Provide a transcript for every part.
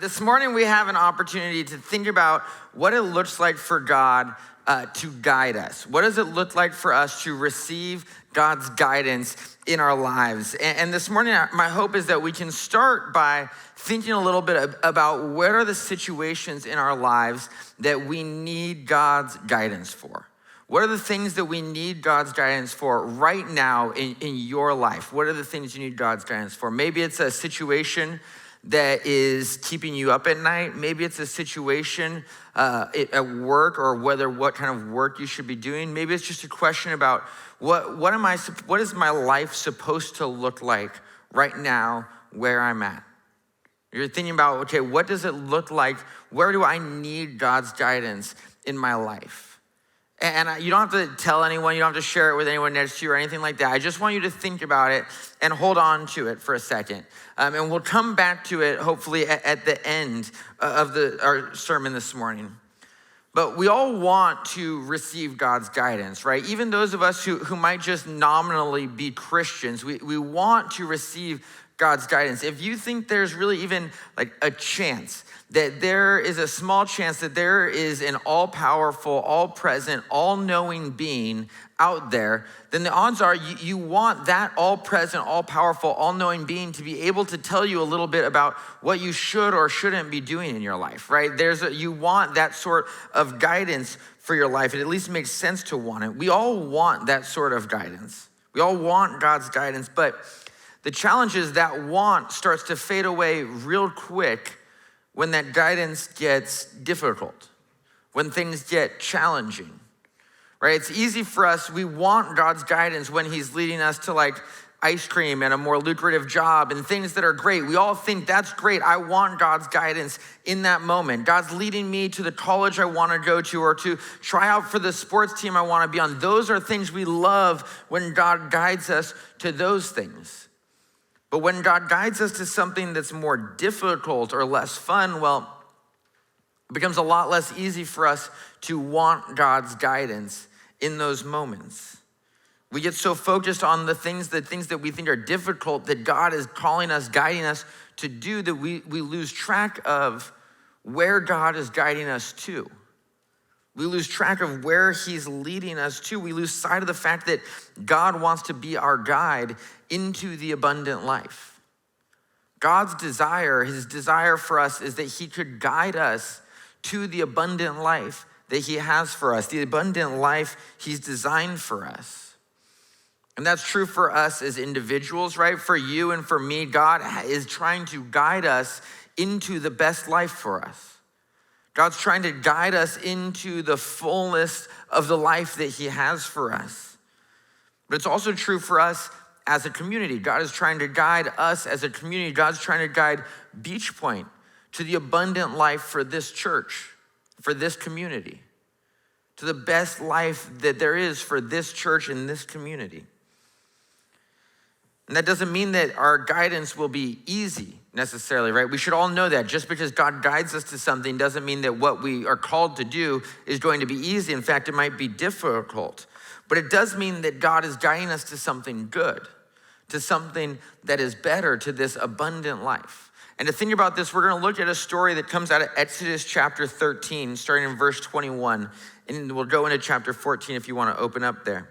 This morning we have an opportunity to think about what it looks like for God to guide us. What does it look like for us to receive God's guidance in our lives? And this morning, my hope is that we can start by thinking a little bit about what are the situations in our lives that we need God's guidance for. What are the things that we need God's guidance for right now in your life? What are the things you need God's guidance for? Maybe it's a situation that is keeping you up at night. Maybe it's a situation at work or what kind of work you should be doing. Maybe it's just a question about what is my life supposed to look like right now where I'm at? You're thinking about, okay, what does it look like? Where do I need God's guidance in my life? And you don't have to tell anyone, you don't have to share it with anyone next to you or anything like that. I just want you to think about it and hold on to it for a second. And we'll come back to it hopefully at the end of our sermon this morning. But we all want to receive God's guidance, right? Even those of us who might just nominally be Christians, we want to receive God's guidance. If you think there's really even like a chance that there is a small chance that there is an all-powerful, all-present, all-knowing being out there, then the odds are you want that all-present, all-powerful, all-knowing being to be able to tell you a little bit about what you should or shouldn't be doing in your life, right? You want that sort of guidance for your life. It at least makes sense to want it. We all want that sort of guidance. We all want God's guidance, but the challenge is that want starts to fade away real quick when that guidance gets difficult, when things get challenging, right? It's easy for us, we want God's guidance when he's leading us to like ice cream and a more lucrative job and things that are great. We all think that's great. I want God's guidance in that moment. God's leading me to the college I want to go to or to try out for the sports team I want to be on. Those are things we love when God guides us to those things. But when God guides us to something that's more difficult or less fun, well, it becomes a lot less easy for us to want God's guidance in those moments. We get so focused on the things that we think are difficult that God is calling us, guiding us to do that we lose track of where God is guiding us to. We lose track of where he's leading us to. We lose sight of the fact that God wants to be our guide into the abundant life. God's desire, his desire for us is that he could guide us to the abundant life that he has for us, the abundant life he's designed for us. And that's true for us as individuals, right? For you and for me, God is trying to guide us into the best life for us. God's trying to guide us into the fullness of the life that he has for us. But it's also true for us as a community. God is trying to guide us as a community. God's trying to guide Beachpoint to the abundant life for this church, for this community, to the best life that there is for this church and this community. And that doesn't mean that our guidance will be easy necessarily, right? We should all know that just because God guides us to something doesn't mean that what we are called to do is going to be easy. In fact, it might be difficult. But it does mean that God is guiding us to something good, to something that is better, to this abundant life. And to think about this, we're going to look at a story that comes out of Exodus chapter 13, starting in verse 21. And we'll go into chapter 14 if you want to open up there.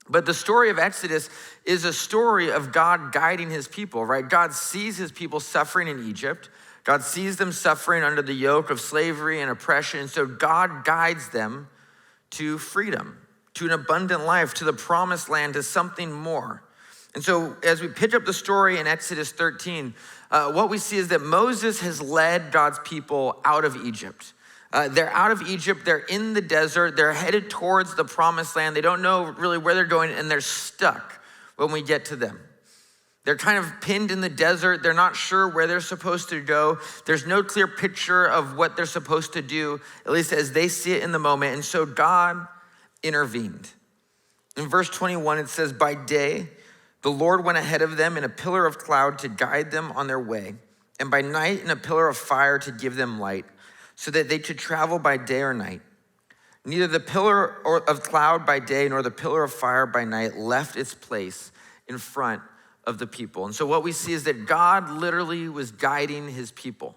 But the story of Exodus is a story of God guiding his people, right? God sees his people suffering in Egypt. God sees them suffering under the yoke of slavery and oppression. And so God guides them to freedom, to an abundant life, to the promised land, to something more. And so as we pick up the story in Exodus 13, what we see is that Moses has led God's people out of Egypt. They're out of Egypt, they're in the desert, they're headed towards the promised land. They don't know really where they're going, and they're stuck when we get to them. They're kind of pinned in the desert. They're not sure where they're supposed to go. There's no clear picture of what they're supposed to do, at least as they see it in the moment. And so God intervened. In verse 21, it says, "By day, the Lord went ahead of them in a pillar of cloud to guide them on their way, and by night in a pillar of fire to give them light, so that they could travel by day or night. Neither the pillar of cloud by day nor the pillar of fire by night left its place in front of the people." And so what we see is that God literally was guiding his people.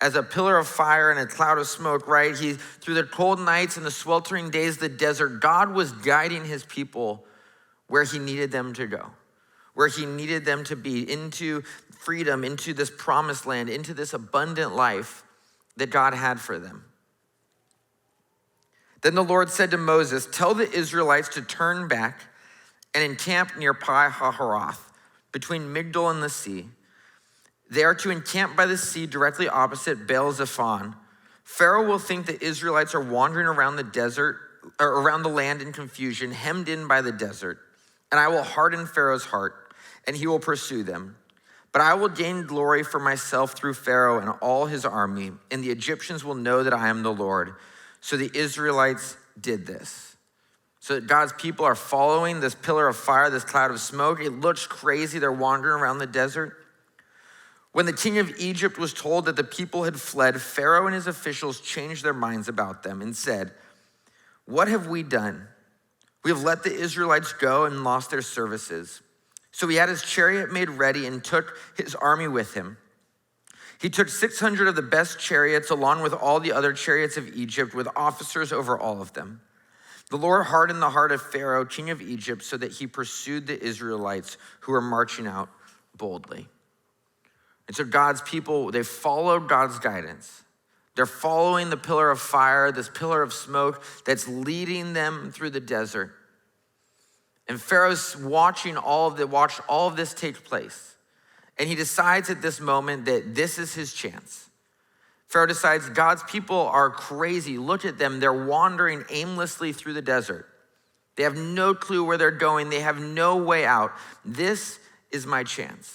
as a pillar of fire and a cloud of smoke, right? Through the cold nights and the sweltering days of the desert, God was guiding his people where he needed them to go, where he needed them to be, into freedom, into this promised land, into this abundant life that God had for them. Then the Lord said to Moses, tell the Israelites to turn back and encamp near Pi Hahiroth, between Migdol and the sea. They are to encamp by the sea directly opposite Baal Zephon. Pharaoh will think the Israelites are wandering around the desert, or around the land in confusion, hemmed in by the desert. And I will harden Pharaoh's heart, and he will pursue them. But I will gain glory for myself through Pharaoh and all his army, and the Egyptians will know that I am the Lord. So the Israelites did this. So God's people are following this pillar of fire, this cloud of smoke. It looks crazy. They're wandering around the desert. When the king of Egypt was told that the people had fled, Pharaoh and his officials changed their minds about them and said, what have we done? We have let the Israelites go and lost their services. So he had his chariot made ready and took his army with him. He took 600 of the best chariots along with all the other chariots of Egypt, with officers over all of them. The Lord hardened the heart of Pharaoh, king of Egypt, so that he pursued the Israelites who were marching out boldly. And so God's people, they followed God's guidance. They're following the pillar of fire, this pillar of smoke that's leading them through the desert. And Pharaoh's watched all of this take place. And he decides at this moment that this is his chance. Pharaoh decides God's people are crazy. Look at them. They're wandering aimlessly through the desert. They have no clue where they're going. They have no way out. This is my chance.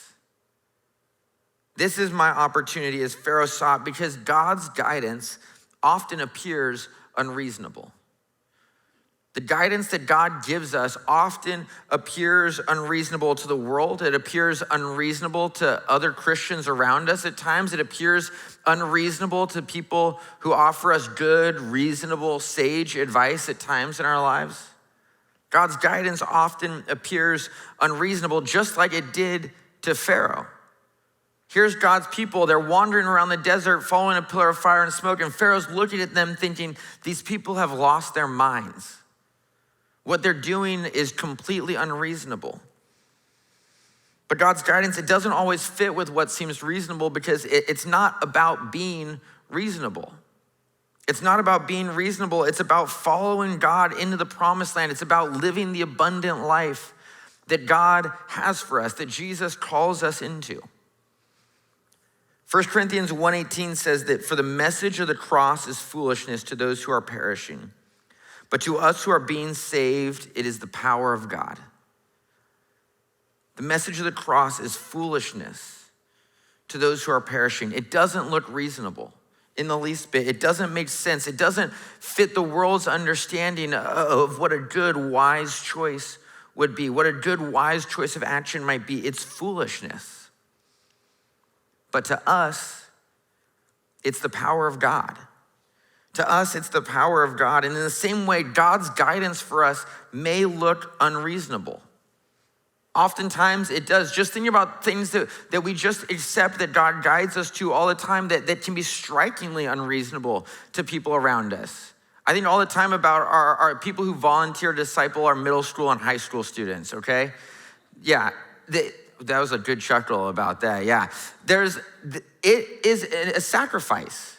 This is my opportunity, as Pharaoh saw it, because God's guidance often appears unreasonable. The guidance that God gives us often appears unreasonable to the world. It appears unreasonable to other Christians around us at times. It appears unreasonable to people who offer us good, reasonable, sage advice at times in our lives. God's guidance often appears unreasonable, just like it did to Pharaoh. Here's God's people. They're wandering around the desert, following a pillar of fire and smoke, and Pharaoh's looking at them thinking, these people have lost their minds. What they're doing is completely unreasonable. But God's guidance, it doesn't always fit with what seems reasonable, because it's not about being reasonable. It's not about being reasonable. It's about following God into the promised land. It's about living the abundant life that God has for us, that Jesus calls us into. 1 Corinthians 1:18 says that for the message of the cross is foolishness to those who are perishing, but to us who are being saved, it is the power of God. The message of the cross is foolishness to those who are perishing. It doesn't look reasonable in the least bit. It doesn't make sense. It doesn't fit the world's understanding of what a good, wise choice would be, what a good, wise choice of action might be. It's foolishness. But to us, it's the power of God. To us, it's the power of God. And in the same way, God's guidance for us may look unreasonable. Oftentimes it does. Just think about things that we just accept that God guides us to all the time that can be strikingly unreasonable to people around us. I think all the time about our people who volunteer to disciple our middle school and high school students, okay? Yeah, that was a good chuckle about that, yeah. It is a sacrifice.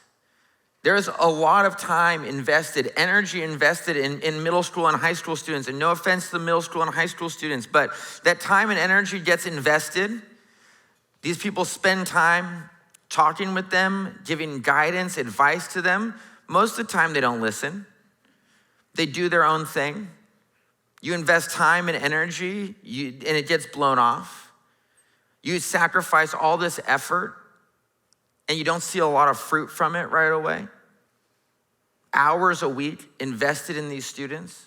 There's a lot of time invested, energy invested in middle school and high school students. And no offense to the middle school and high school students, but that time and energy gets invested. These people spend time talking with them, giving guidance, advice to them. Most of the time they don't listen. They do their own thing. You invest time and energy and it gets blown off. You sacrifice all this effort and you don't see a lot of fruit from it right away. Hours a week invested in these students.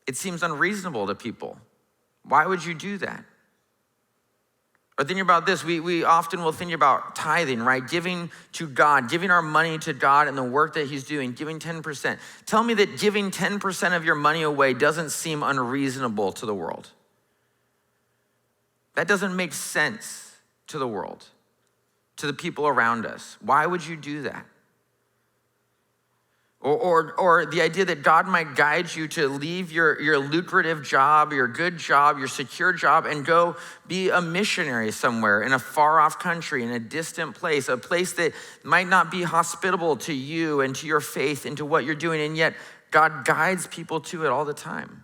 It seems unreasonable to people. Why would you do that? Or think about this, we often will think about tithing, right? Giving to God, giving our money to God and the work that he's doing, giving 10%. Tell me that giving 10% of your money away doesn't seem unreasonable to the world. That doesn't make sense to the world. to the people around us? Why would you do that? Or the idea that God might guide you to leave your lucrative job, your good job, your secure job, and go be a missionary somewhere in a far off country, in a distant place, a place that might not be hospitable to you and to your faith and to what you're doing, and yet God guides people to it all the time.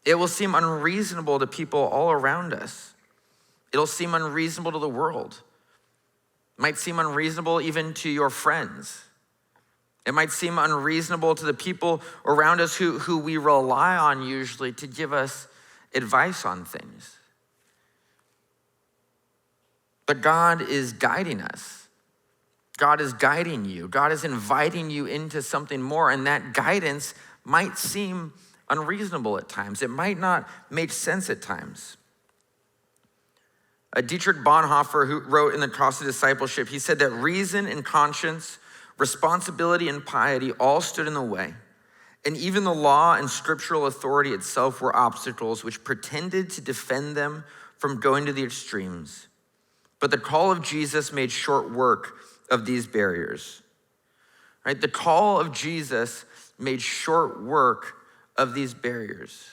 It will seem unreasonable to people all around us. It'll seem unreasonable to the world. It might seem unreasonable even to your friends. It might seem unreasonable to the people around us who we rely on usually to give us advice on things. But God is guiding us. God is guiding you. God is inviting you into something more, and that guidance might seem unreasonable at times. It might not make sense at times. Dietrich Bonhoeffer, who wrote in The Cost of Discipleship, he said that reason and conscience, responsibility and piety all stood in the way, and even the law and scriptural authority itself were obstacles which pretended to defend them from going to the extremes. But the call of Jesus made short work of these barriers. Right? The call of Jesus made short work of these barriers.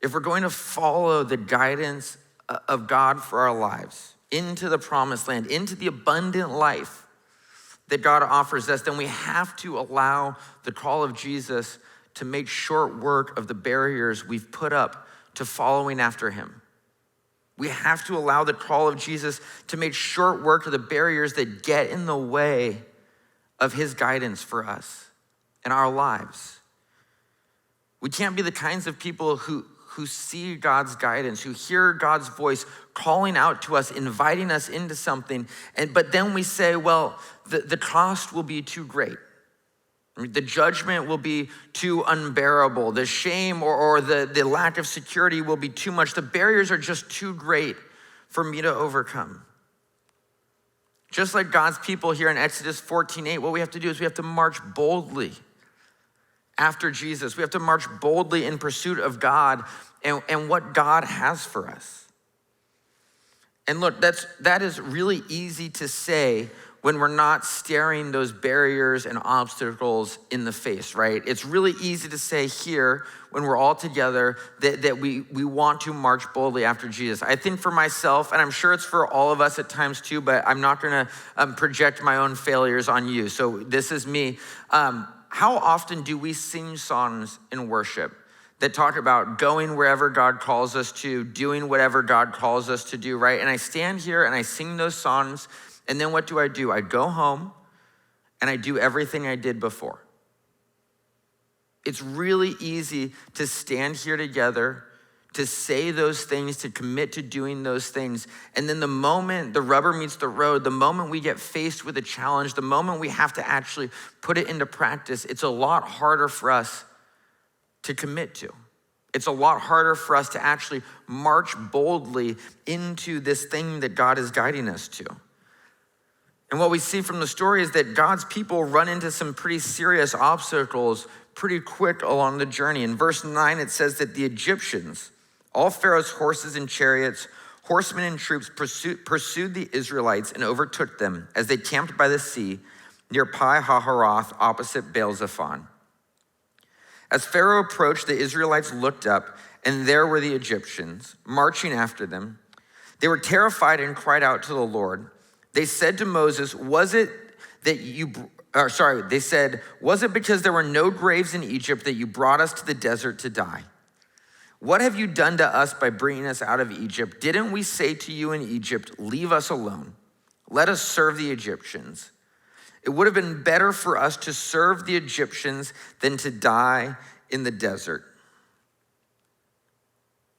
If we're going to follow the guidance of God for our lives into the promised land, into the abundant life that God offers us, then we have to allow the call of Jesus to make short work of the barriers we've put up to following after him. We have to allow the call of Jesus to make short work of the barriers that get in the way of his guidance for us and our lives. We can't be the kinds of people who see God's guidance, who hear God's voice calling out to us, inviting us into something, but then we say, well, the cost will be too great. The judgment will be too unbearable. The shame or the lack of security will be too much. The barriers are just too great for me to overcome. Just like God's people here in Exodus 14:8, what we have to do is we have to march boldly after Jesus. We have to march boldly in pursuit of God and what God has for us. And look, that is really easy to say when we're not staring those barriers and obstacles in the face, right? It's really easy to say here when we're all together that we want to march boldly after Jesus. I think for myself, and I'm sure it's for all of us at times too, but I'm not gonna project my own failures on you. So this is me. How often do we sing songs in worship that talk about going wherever God calls us to, doing whatever God calls us to do, right? And I stand here and I sing those songs, and then what do? I go home and I do everything I did before. It's really easy to stand here together, to say those things, to commit to doing those things. And then the moment the rubber meets the road, the moment we get faced with a challenge, the moment we have to actually put it into practice, it's a lot harder for us to commit to. It's a lot harder for us to actually march boldly into this thing that God is guiding us to. And what we see from the story is that God's people run into some pretty serious obstacles pretty quick along the journey. In verse 9, it says that the Egyptians, all Pharaoh's horses and chariots, horsemen and troops pursued the Israelites and overtook them as they camped by the sea near Pi-hahiroth opposite Baal-zephon. As Pharaoh approached, the Israelites looked up, and there were the Egyptians marching after them. They were terrified and cried out to the Lord. They said to Moses, was it because there were no graves in Egypt that you brought us to the desert to die? What have you done to us by bringing us out of Egypt? Didn't we say to you in Egypt, leave us alone? Let us serve the Egyptians. It would have been better for us to serve the Egyptians than to die in the desert.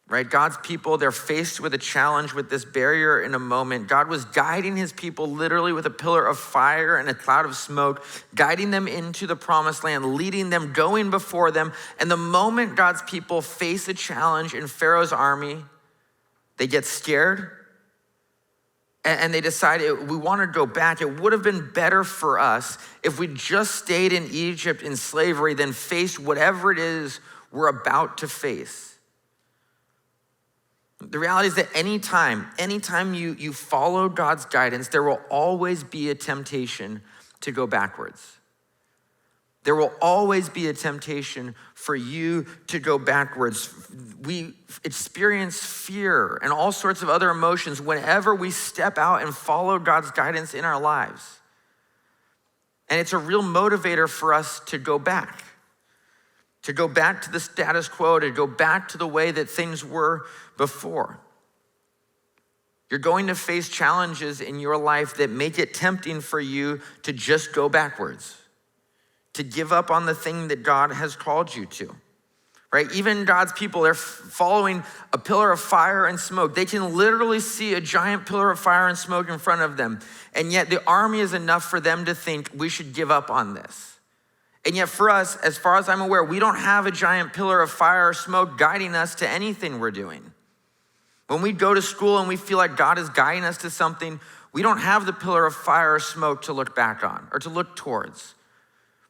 Right? God's people, they're faced with a challenge with this barrier in a moment. God was guiding his people literally with a pillar of fire and a cloud of smoke, guiding them into the promised land, leading them, going before them. And the moment God's people face a challenge in Pharaoh's army, they get scared and they decide we want to go back. It would have been better for us if we just stayed in Egypt in slavery than faced whatever it is we're about to face. The reality is that anytime you follow God's guidance, there will always be a temptation to go backwards. There will always be a temptation for you to go backwards. We experience fear and all sorts of other emotions whenever we step out and follow God's guidance in our lives. And it's a real motivator for us to go back to the status quo, to go back to the way that things were before. You're going to face challenges in your life that make it tempting for you to just go backwards, to give up on the thing that God has called you to, right? Even God's people, they're following a pillar of fire and smoke. They can literally see a giant pillar of fire and smoke in front of them, and yet the army is enough for them to think we should give up on this. And yet for us, as far as I'm aware, we don't have a giant pillar of fire or smoke guiding us to anything we're doing. When we go to school and we feel like God is guiding us to something, we don't have the pillar of fire or smoke to look back on or to look towards.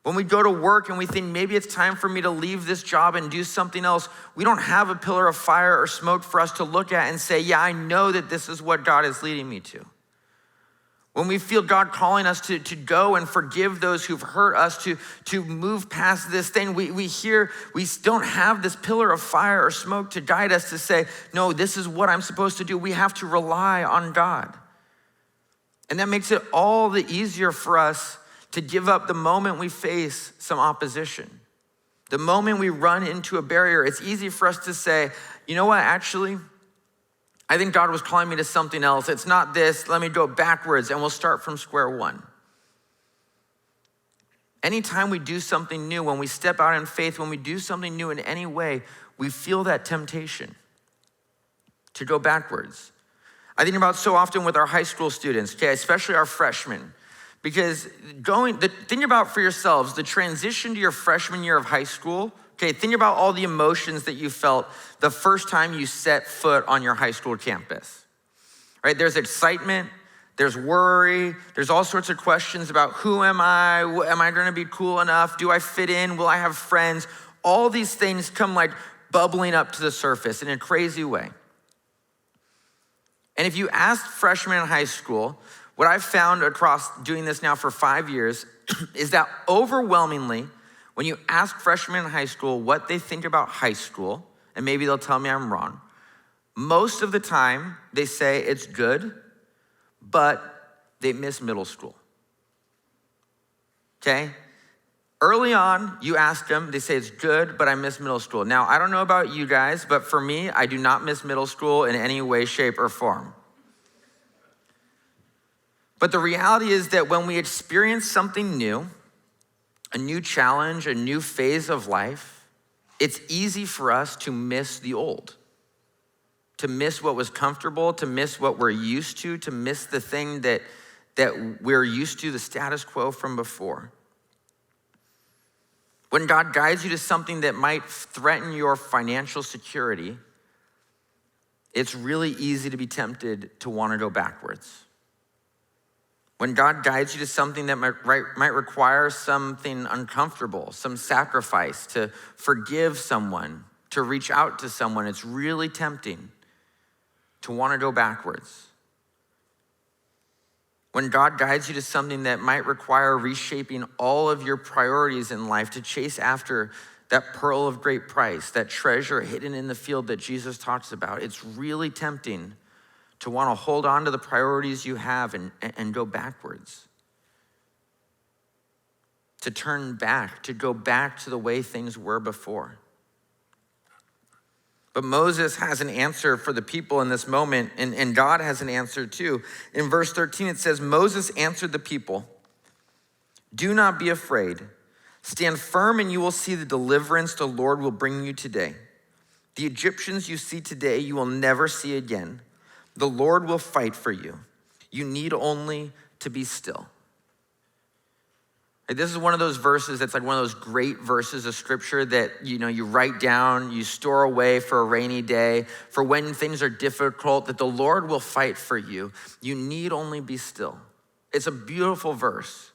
When we go to work and we think maybe it's time for me to leave this job and do something else, we don't have a pillar of fire or smoke for us to look at and say, yeah, I know that this is what God is leading me to. When we feel God calling us to go and forgive those who've hurt us, to move past this thing, we don't have this pillar of fire or smoke to guide us to say, no, this is what I'm supposed to do. We have to rely on God. And that makes it all the easier for us to give up the moment we face some opposition. The moment we run into a barrier, it's easy for us to say, you know what, actually, I think God was calling me to something else. It's not this, let me go backwards and we'll start from square one. Anytime we do something new, when we step out in faith, when we do something new in any way, we feel that temptation to go backwards. I think about so often with our high school students, okay, especially our freshmen, because think about for yourselves, the transition to your freshman year of high school. Okay, think about all the emotions that you felt the first time you set foot on your high school campus, right? There's excitement, there's worry, there's all sorts of questions about who am I? Am I gonna be cool enough? Do I fit in? Will I have friends? All these things come like bubbling up to the surface in a crazy way. And if you ask freshmen in high school, what I've found across doing this now for 5 years is that overwhelmingly, when you ask freshmen in high school what they think about high school, and maybe they'll tell me I'm wrong, most of the time they say it's good, but they miss middle school. Okay? Early on, you ask them, they say it's good, but I miss middle school. Now, I don't know about you guys, but for me, I do not miss middle school in any way, shape, or form. But the reality is that when we experience something new, a new challenge, a new phase of life, it's easy for us to miss the old, to miss what was comfortable, to miss what we're used to miss the thing that we're used to, the status quo from before. When God guides you to something that might threaten your financial security, it's really easy to be tempted to want to go backwards. When God guides you to something that might require something uncomfortable, some sacrifice, to forgive someone, to reach out to someone, it's really tempting to want to go backwards. When God guides you to something that might require reshaping all of your priorities in life to chase after that pearl of great price, that treasure hidden in the field that Jesus talks about, it's really tempting to want to hold on to the priorities you have and go backwards. To turn back, to go back to the way things were before. But Moses has an answer for the people in this moment, and God has an answer too. In verse 13, it says, Moses answered the people, "Do not be afraid. Stand firm and you will see the deliverance the Lord will bring you today. The Egyptians you see today, you will never see again. The Lord will fight for you. You need only to be still." This is one of those verses that's like one of those great verses of scripture that you write down, you store away for a rainy day, for when things are difficult, that the Lord will fight for you. You need only be still. It's a beautiful verse.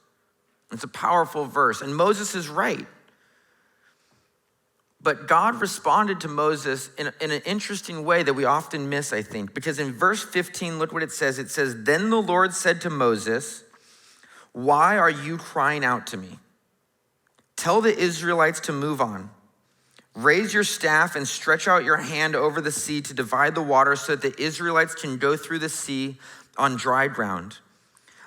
It's a powerful verse. And Moses is right. But God responded to Moses in an interesting way that we often miss, I think, because in verse 15, look what it says. It says, "Then the Lord said to Moses, 'Why are you crying out to me? Tell the Israelites to move on. Raise your staff and stretch out your hand over the sea to divide the water so that the Israelites can go through the sea on dry ground.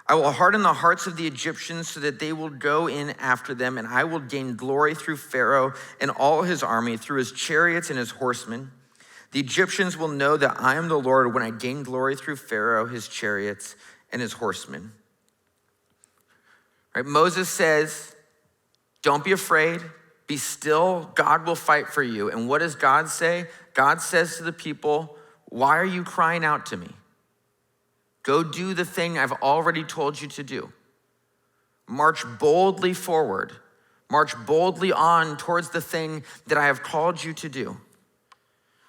I will harden the hearts of the Egyptians so that they will go in after them, and I will gain glory through Pharaoh and all his army, through his chariots and his horsemen. The Egyptians will know that I am the Lord when I gain glory through Pharaoh, his chariots, and his horsemen.'" Right? Moses says, don't be afraid, be still, God will fight for you. And what does God say? God says to the people, "Why are you crying out to me? Go do the thing I've already told you to do. March boldly forward. March boldly on towards the thing that I have called you to do."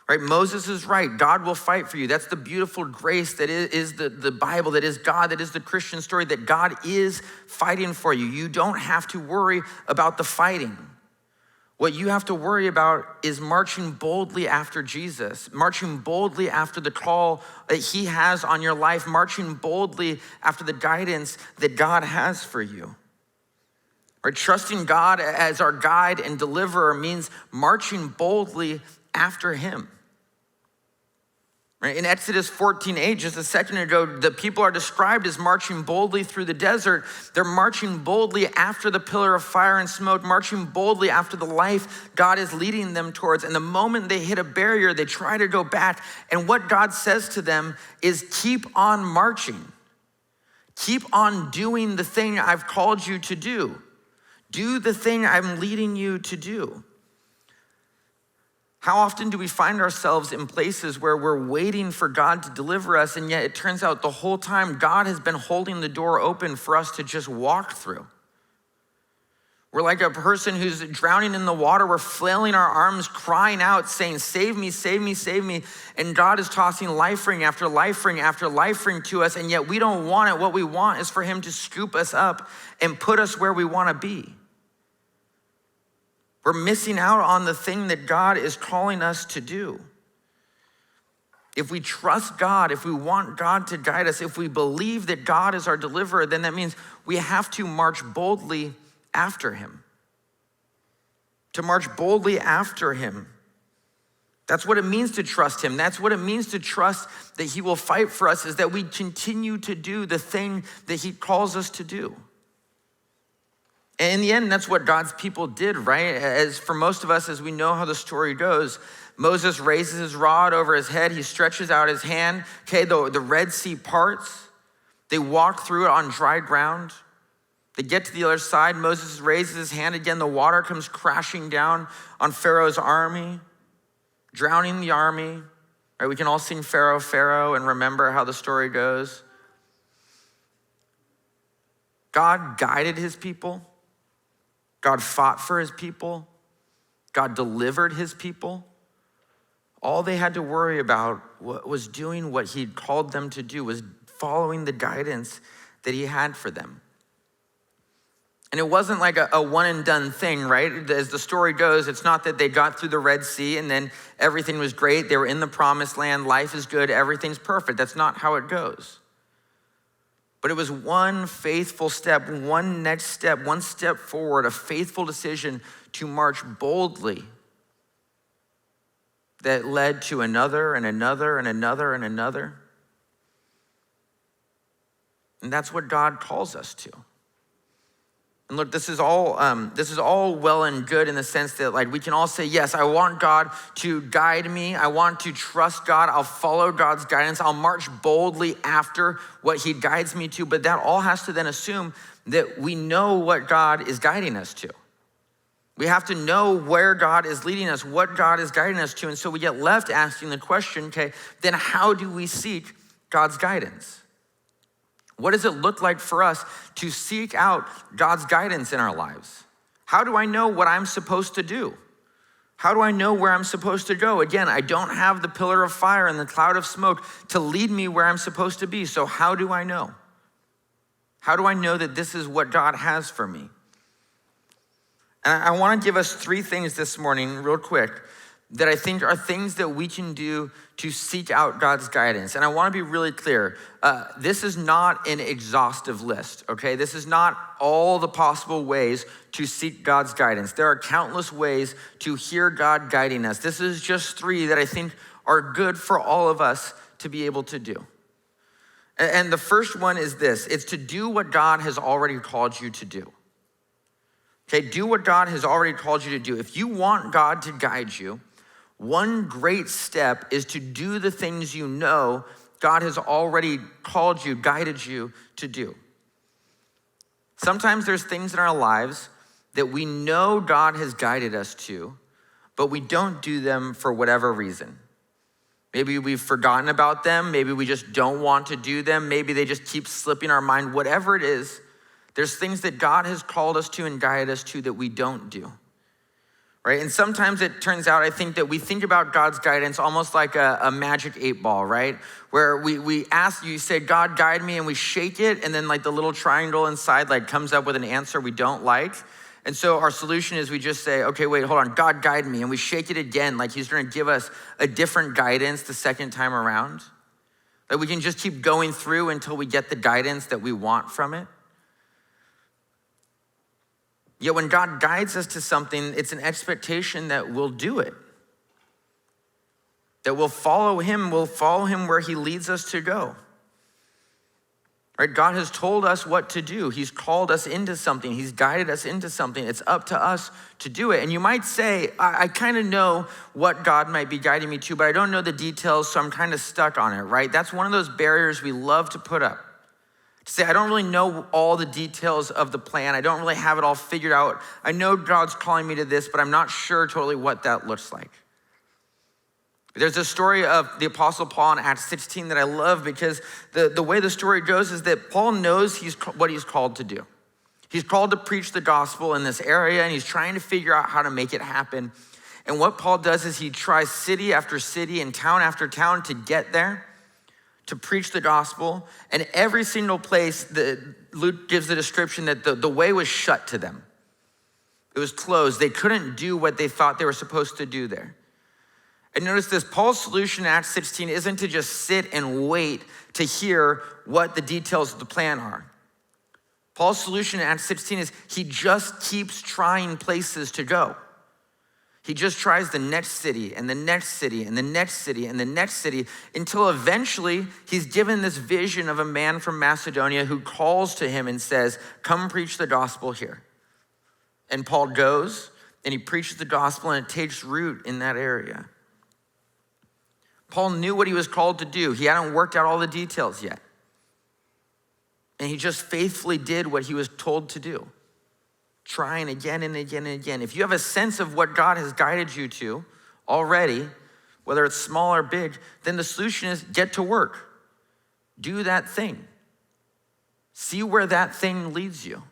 Right? Moses is right. God will fight for you. That's the beautiful grace that is the Bible, that is God, that is the Christian story, that God is fighting for you. You don't have to worry about the fighting. What you have to worry about is marching boldly after Jesus, marching boldly after the call that he has on your life, marching boldly after the guidance that God has for you. Right? Trusting God as our guide and deliverer means marching boldly after him. Right? In Exodus 14:8, just a second ago, the people are described as marching boldly through the desert. They're marching boldly after the pillar of fire and smoke, marching boldly after the life God is leading them towards. And the moment they hit a barrier, they try to go back. And what God says to them is, keep on marching. Keep on doing the thing I've called you to do. Do the thing I'm leading you to do. How often do we find ourselves in places where we're waiting for God to deliver us, and yet it turns out the whole time God has been holding the door open for us to just walk through? We're like a person who's drowning in the water. We're flailing our arms, crying out, saying, "Save me, save me, save me." And God is tossing life ring after life ring after life ring to us, and yet we don't want it. What we want is for him to scoop us up and put us where we want to be. We're missing out on the thing that God is calling us to do. If we trust God, if we want God to guide us, if we believe that God is our deliverer, then that means we have to march boldly after him. To march boldly after him. That's what it means to trust him. That's what it means to trust that he will fight for us, is that we continue to do the thing that he calls us to do. And in the end, that's what God's people did, right? As for most of us, as we know how the story goes, Moses raises his rod over his head. He stretches out his hand. Okay, the Red Sea parts. They walk through it on dry ground. They get to the other side. Moses raises his hand again. The water comes crashing down on Pharaoh's army, drowning the army. Right, we can all sing Pharaoh, Pharaoh, and remember how the story goes. God guided his people. God fought for his people. God delivered his people. All they had to worry about was doing what he'd called them to do, was following the guidance that he had for them. And it wasn't like a one and done thing, right? As the story goes, it's not that they got through the Red Sea and then everything was great. They were in the promised land. Life is good. Everything's perfect. That's not how it goes. But it was one faithful step, one next step, one step forward, a faithful decision to march boldly that led to another and another and another and another. And that's what God calls us to. And look, this is all well and good in the sense that, like, we can all say, yes, I want God to guide me. I want to trust God. I'll follow God's guidance. I'll march boldly after what he guides me to. But that all has to then assume that we know what God is guiding us to. We have to know where God is leading us, what God is guiding us to. And so we get left asking the question, okay, then how do we seek God's guidance? What does it look like for us to seek out God's guidance in our lives? How do I know what I'm supposed to do? How do I know where I'm supposed to go? Again, I don't have the pillar of fire and the cloud of smoke to lead me where I'm supposed to be. So how do I know? How do I know that this is what God has for me? And I want to give us 3 things this morning, real quick, that I think are things that we can do to seek out God's guidance. And I want to be really clear. This is not an exhaustive list, okay? This is not all the possible ways to seek God's guidance. There are countless ways to hear God guiding us. This is just 3 that I think are good for all of us to be able to do. And the first one is this. It's to do what God has already called you to do. Okay, do what God has already called you to do. If you want God to guide you, one great step is to do the things you know God has already called you, guided you to do. Sometimes there's things in our lives that we know God has guided us to, but we don't do them for whatever reason. Maybe we've forgotten about them. Maybe we just don't want to do them. Maybe they just keep slipping our mind. Whatever it is, there's things that God has called us to and guided us to that we don't do, right? And sometimes it turns out, I think, that we think about God's guidance almost like a magic 8-ball, right? Where we ask, you say, God, guide me, and we shake it, and then like the little triangle inside like comes up with an answer we don't like. And so our solution is we just say, okay, wait, hold on, God, guide me. And we shake it again, like he's gonna give us a different guidance the second time around. That we can just keep going through until we get the guidance that we want from it. Yet when God guides us to something, it's an expectation that we'll do it. That we'll follow him where he leads us to go. Right? God has told us what to do. He's called us into something. He's guided us into something. It's up to us to do it. And you might say, I kind of know what God might be guiding me to, but I don't know the details, so I'm kind of stuck on it, right? That's one of those barriers we love to put up. To say, I don't really know all the details of the plan. I don't really have it all figured out. I know God's calling me to this, but I'm not sure totally what that looks like. There's a story of the Apostle Paul in Acts 16 that I love because the way the story goes is that Paul knows what he's called to do. He's called to preach the gospel in this area, and he's trying to figure out how to make it happen. And what Paul does is he tries city after city and town after town to get there, to preach the gospel. And every single place, Luke gives the description that the way was shut to them. It was closed. They couldn't do what they thought they were supposed to do there. And notice this, Paul's solution in Acts 16 isn't to just sit and wait to hear what the details of the plan are. Paul's solution in Acts 16 is he just keeps trying places to go. He just tries the next city and the next city and the next city and the next city until eventually he's given this vision of a man from Macedonia who calls to him and says, come preach the gospel here. And Paul goes and he preaches the gospel and it takes root in that area. Paul knew what he was called to do. He hadn't worked out all the details yet. And he just faithfully did what he was told to do, trying again and again and again. If you have a sense of what God has guided you to already, whether it's small or big, then the solution is get to work. Do that thing. See where that thing leads you.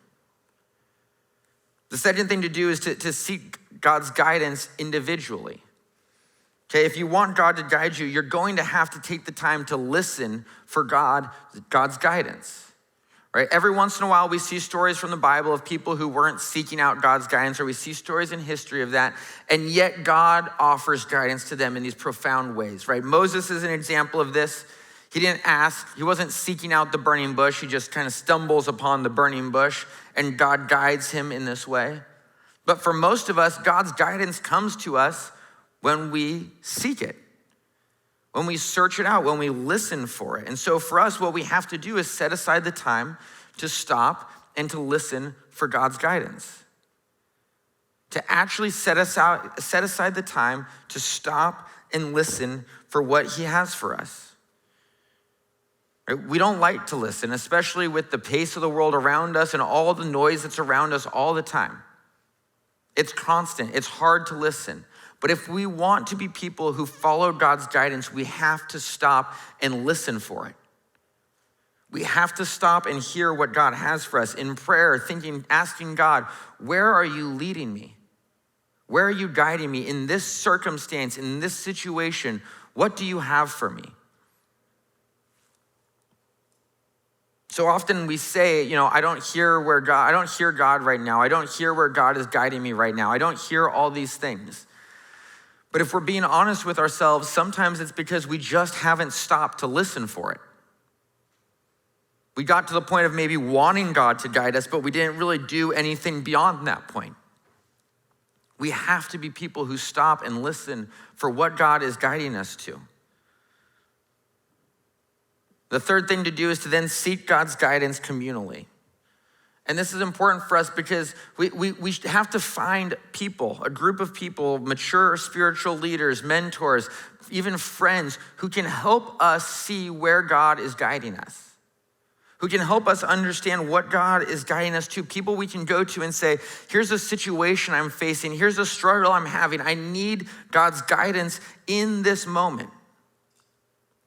The second thing to do is to seek God's guidance individually. Okay, if you want God to guide you, you're going to have to take the time to listen for God's guidance, right? Every once in a while, we see stories from the Bible of people who weren't seeking out God's guidance, or we see stories in history of that, and yet God offers guidance to them in these profound ways, right? Moses is an example of this. He didn't ask, he wasn't seeking out the burning bush. He just kind of stumbles upon the burning bush, and God guides him in this way. But for most of us, God's guidance comes to us when we seek it, when we search it out, when we listen for it. And so for us, what we have to do is set aside the time to stop and to listen for God's guidance. To actually set aside the time to stop and listen for what he has for us. Right? We don't like to listen, especially with the pace of the world around us and all the noise that's around us all the time. It's constant, it's hard to listen. But if we want to be people who follow God's guidance, we have to stop and listen for it. We have to stop and hear what God has for us in prayer, asking God, where are you leading me? Where are you guiding me in this circumstance, in this situation? What do you have for me? So often we say, I don't hear God right now. I don't hear where God is guiding me right now. I don't hear all these things. But if we're being honest with ourselves, sometimes it's because we just haven't stopped to listen for it. We got to the point of maybe wanting God to guide us, but we didn't really do anything beyond that point. We have to be people who stop and listen for what God is guiding us to. The third thing to do is to then seek God's guidance communally. And this is important for us because we have to find people, a group of people, mature spiritual leaders, mentors, even friends who can help us see where God is guiding us, who can help us understand what God is guiding us to, people we can go to and say, here's a situation I'm facing, here's a struggle I'm having, I need God's guidance in this moment.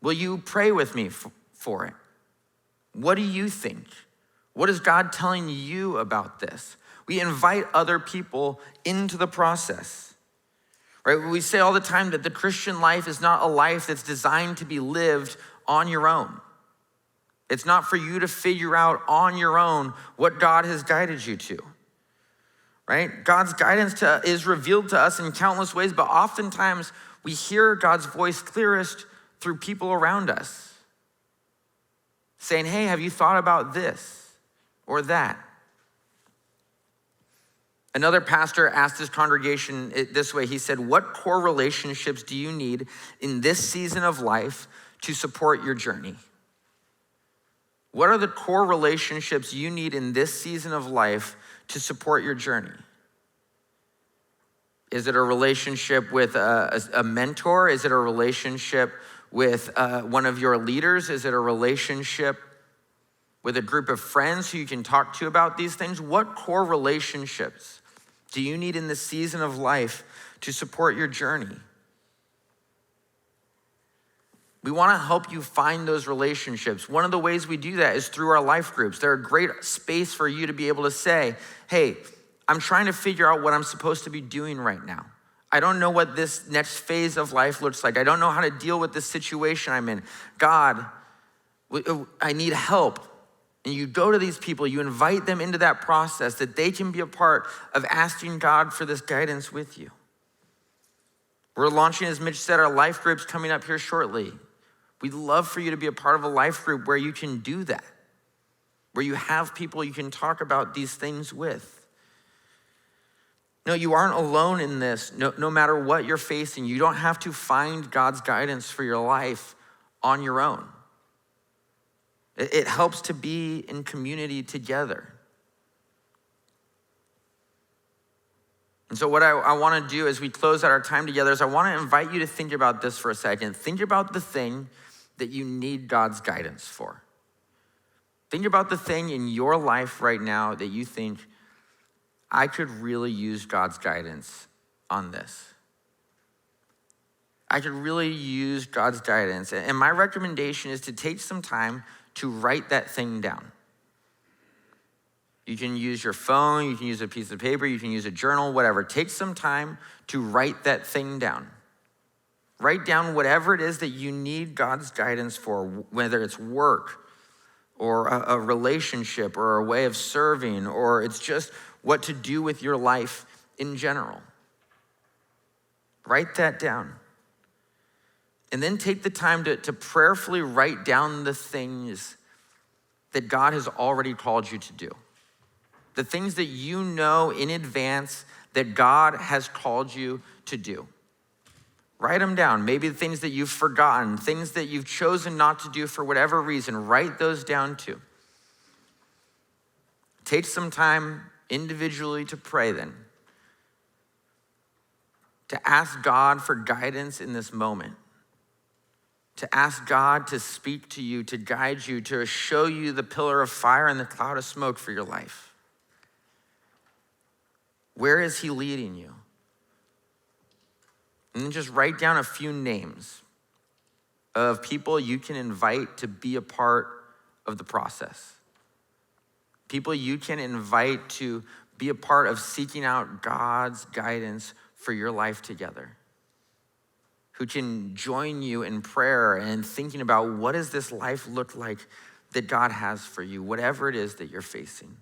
Will you pray with me for it? What do you think? What is God telling you about this? We invite other people into the process, right? We say all the time that the Christian life is not a life that's designed to be lived on your own. It's not for you to figure out on your own what God has guided you to, right? God's guidance is revealed to us in countless ways, but oftentimes we hear God's voice clearest through people around us, saying, hey, have you thought about this or that? Another pastor asked his congregation this way. He said, what core relationships do you need in this season of life to support your journey? What are the core relationships you need in this season of life to support your journey? Is it a relationship with a mentor? Is it a relationship with one of your leaders? Is it a relationship with a group of friends who you can talk to about these things? What core relationships do you need in this season of life to support your journey? We want to help you find those relationships. One of the ways we do that is through our life groups. They're a great space for you to be able to say, hey, I'm trying to figure out what I'm supposed to be doing right now. I don't know what this next phase of life looks like. I don't know how to deal with this situation I'm in. God, I need help. And you go to these people, you invite them into that process that they can be a part of asking God for this guidance with you. We're launching, as Mitch said, our life groups coming up here shortly. We'd love for you to be a part of a life group where you can do that, where you have people you can talk about these things with. No, you aren't alone in this. No matter what you're facing, you don't have to find God's guidance for your life on your own. It helps to be in community together. And so what I want to do as we close out our time together is I want to invite you to think about this for a second. Think about the thing that you need God's guidance for. Think about the thing in your life right now that you think, I could really use God's guidance on this. I could really use God's guidance. And my recommendation is to take some time to write that thing down. You can use your phone, you can use a piece of paper, you can use a journal, whatever. Take some time to write that thing down. Write down whatever it is that you need God's guidance for, whether it's work or a relationship or a way of serving, or it's just what to do with your life in general. Write that down. And then take the time to prayerfully write down the things that God has already called you to do. The things that you know in advance that God has called you to do. Write them down. Maybe the things that you've forgotten, things that you've chosen not to do for whatever reason, write those down too. Take some time individually to pray then. To ask God for guidance in this moment. To ask God to speak to you, to guide you, to show you the pillar of fire and the cloud of smoke for your life. Where is he leading you? And then just write down a few names of people you can invite to be a part of the process. People you can invite to be a part of seeking out God's guidance for your life together. Who can join you in prayer and thinking about what does this life look like that God has for you, whatever it is that you're facing.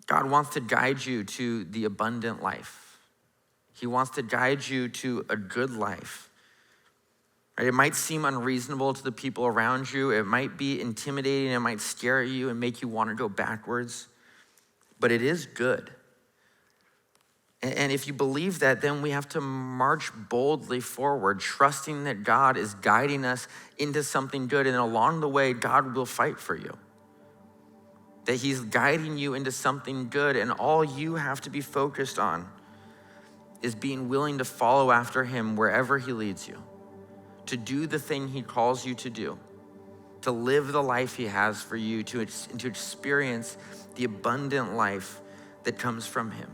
God wants to guide you to the abundant life. He wants to guide you to a good life. Right? It might seem unreasonable to the people around you. It might be intimidating. It might scare you and make you want to go backwards. But it is good. And if you believe that, then we have to march boldly forward, trusting that God is guiding us into something good. And along the way, God will fight for you. That he's guiding you into something good. And all you have to be focused on is being willing to follow after him wherever he leads you, to do the thing he calls you to do, to live the life he has for you, to experience the abundant life that comes from him.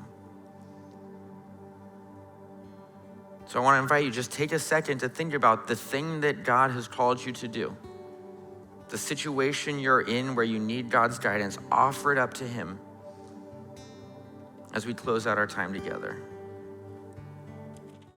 So I want to invite you, just take a second to think about the thing that God has called you to do. The situation you're in where you need God's guidance, offer it up to him as we close out our time together.